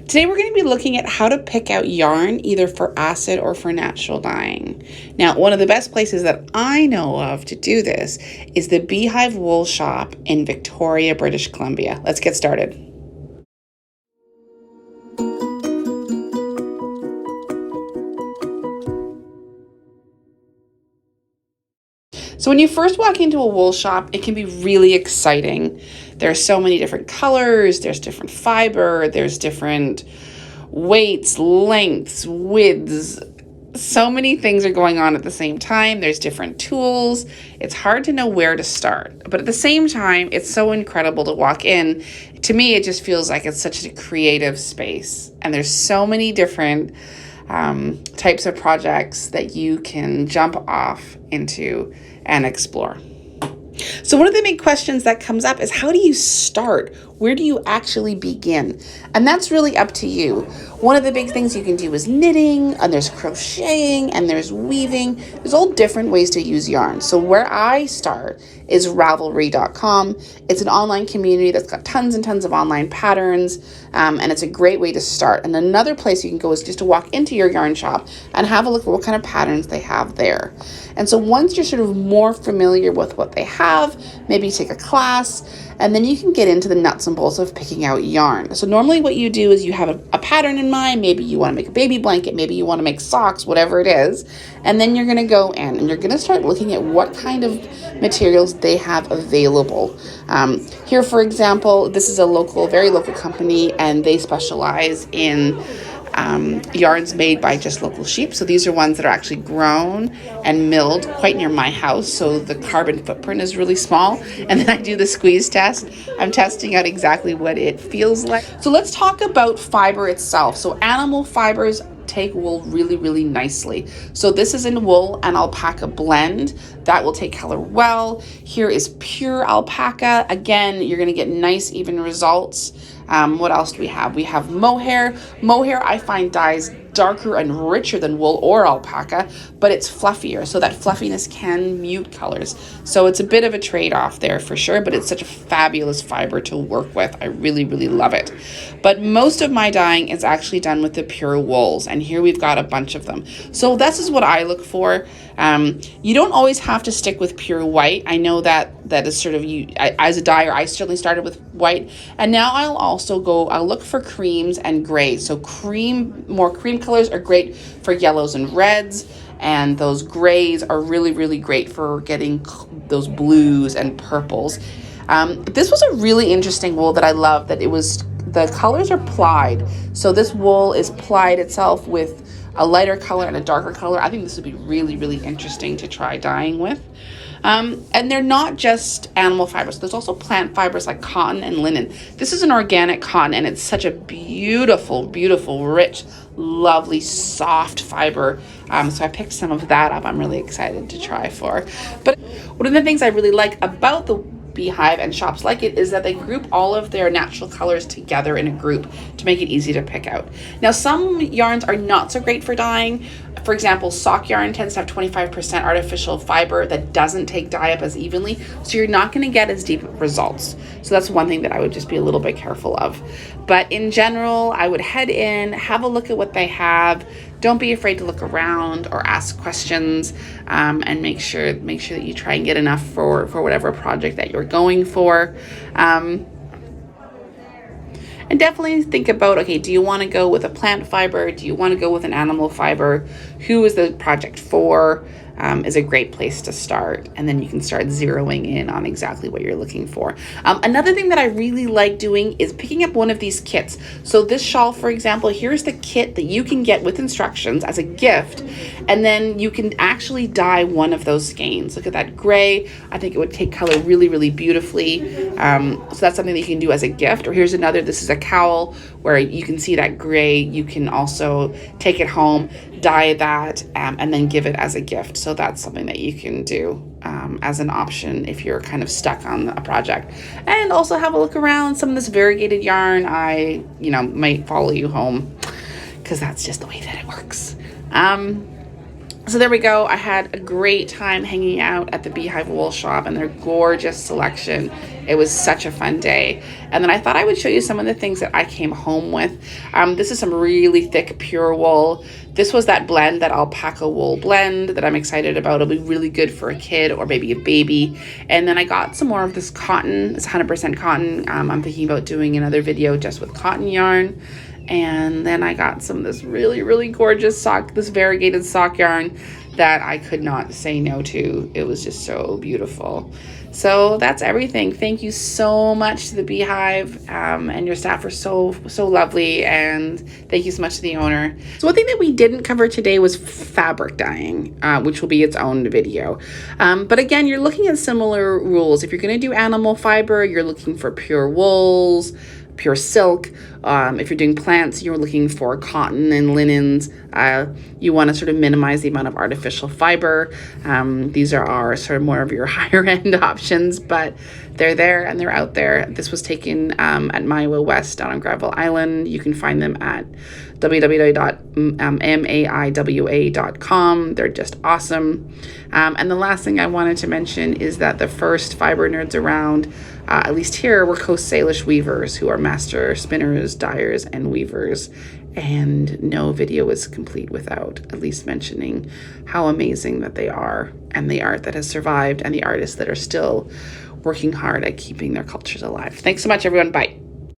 Today we're going to be looking at how to pick out yarn either for acid or for natural dyeing. Now, one of the best places that I know of to do this is the Beehive Wool Shop in Victoria, British Columbia. Let's get started. So when you first walk into a wool shop, it can be really exciting. There's so many different colors, there's different fiber, there's different weights, lengths, widths. So many things are going on at the same time. There's different tools. It's hard to know where to start. But at the same time, it's so incredible to walk in. To me, it just feels like it's such a creative space. And there's so many different types of projects that you can jump off into and explore. So one of the big questions that comes up is, how do you start? Where do you actually begin? And that's really up to you. One of the big things you can do is knitting, and there's crocheting, and there's weaving. There's all different ways to use yarn. So where I start is Ravelry.com. It's an online community that's got tons and tons of online patterns, and it's a great way to start. And another place you can go is just to walk into your yarn shop and have a look at what kind of patterns they have there. And so once you're sort of more familiar with what they have, maybe take a class, and then you can get into the nuts and bolts of picking out yarn. So normally what you do is you have a pattern in mind. Maybe you want to make a baby blanket, maybe you want to make socks, whatever it is. And then you're going to go in and you're going to start looking at what kind of materials they have available. Here, for example, this is a very local company, and they specialize in yarns made by just local sheep. So these are ones that are actually grown and milled quite near my house. So the carbon footprint is really small. And then I do the squeeze test. I'm testing out exactly what it feels like. So let's talk about fiber itself. So animal fibers take wool really, really nicely. So this is in wool and alpaca blend. That will take color well. Here is pure alpaca. Again, you're going to get nice, even results. What else do we have? We have mohair. Mohair, I find, dyes darker and richer than wool or alpaca, but it's fluffier. So that fluffiness can mute colors. So it's a bit of a trade-off there for sure, but it's such a fabulous fiber to work with. I really, really love it. But most of my dyeing is actually done with the pure wools, and here we've got a bunch of them. So this is what I look for. You don't always have to stick with pure white. I know that is sort of as a dyer, I certainly started with white, and now I'll look for creams and grays. So more cream colors are great for yellows and reds, and those grays are really, really great for getting those blues and purples. This was a really interesting wool that I love, that the colors are plied. So this wool is plied itself with a lighter color and a darker color. I think this would be really, really interesting to try dyeing with. And they're not just animal fibers. There's also plant fibers like cotton and linen. This is an organic cotton, and it's such a beautiful, beautiful, rich, lovely, soft fiber. So I picked some of that up. I'm really excited to try for. But one of the things I really like about the Beehive and shops like it is that they group all of their natural colors together in a group to make it easy to pick out. Now, some yarns are not so great for dyeing. For example, sock yarn tends to have 25% artificial fiber that doesn't take dye up as evenly, so you're not going to get as deep results. So that's one thing that I would just be a little bit careful of. But in general, I would head in, have a look at what they have. Don't be afraid to look around or ask questions, and make sure that you try and get enough for whatever project that you're going for. And definitely think about, okay, do you want to go with a plant fiber? Do you want to go with an animal fiber? Who is the project for? Is a great place to start. And then you can start zeroing in on exactly what you're looking for. Another thing that I really like doing is picking up one of these kits. So this shawl, for example, here's the kit that you can get with instructions as a gift. And then you can actually dye one of those skeins. Look at that gray. I think it would take color really, really beautifully. So that's something that you can do as a gift. Or here's another, this is a cowl where you can see that gray. You can also take it home, dye that, and then give it as a gift. So that's something that you can do as an option if you're kind of stuck on a project. And also have a look around. Some of this variegated yarn, I might follow you home, because that's just the way that it works. So there we go. I had a great time hanging out at the Beehive Wool Shop and their gorgeous selection. It was such a fun day. And then I thought I would show you some of the things that I came home with. This is some really thick pure wool. This was that blend, that alpaca wool blend that I'm excited about. It'll be really good for a kid or maybe a baby. And then I got some more of this cotton. It's 100% cotton. I'm thinking about doing another video just with cotton yarn. And then I got some of this really, really gorgeous this variegated sock yarn that I could not say no to. It was just so beautiful. So that's everything. Thank you so much to the Beehive, and your staff are so lovely, and thank you so much to the owner. So one thing that we didn't cover today was fabric dyeing, which will be its own video. But again, you're looking at similar rules. If you're going to do animal fiber, you're looking for pure wools, pure silk. If you're doing plants, you're looking for cotton and linens. You want to sort of minimize the amount of artificial fiber. These are sort of more of your higher end options, but they're there and they're out there. This was taken at Maiwa West down on Gravel Island. You can find them at www.maiwa.com. They're just awesome. And the last thing I wanted to mention is that the first fiber nerds around, at least here, were Coast Salish weavers, who are master spinners, dyers, and weavers. And no video is complete without at least mentioning how amazing that they are, and the art that has survived, and the artists that are still working hard at keeping their cultures alive. Thanks so much, everyone. Bye.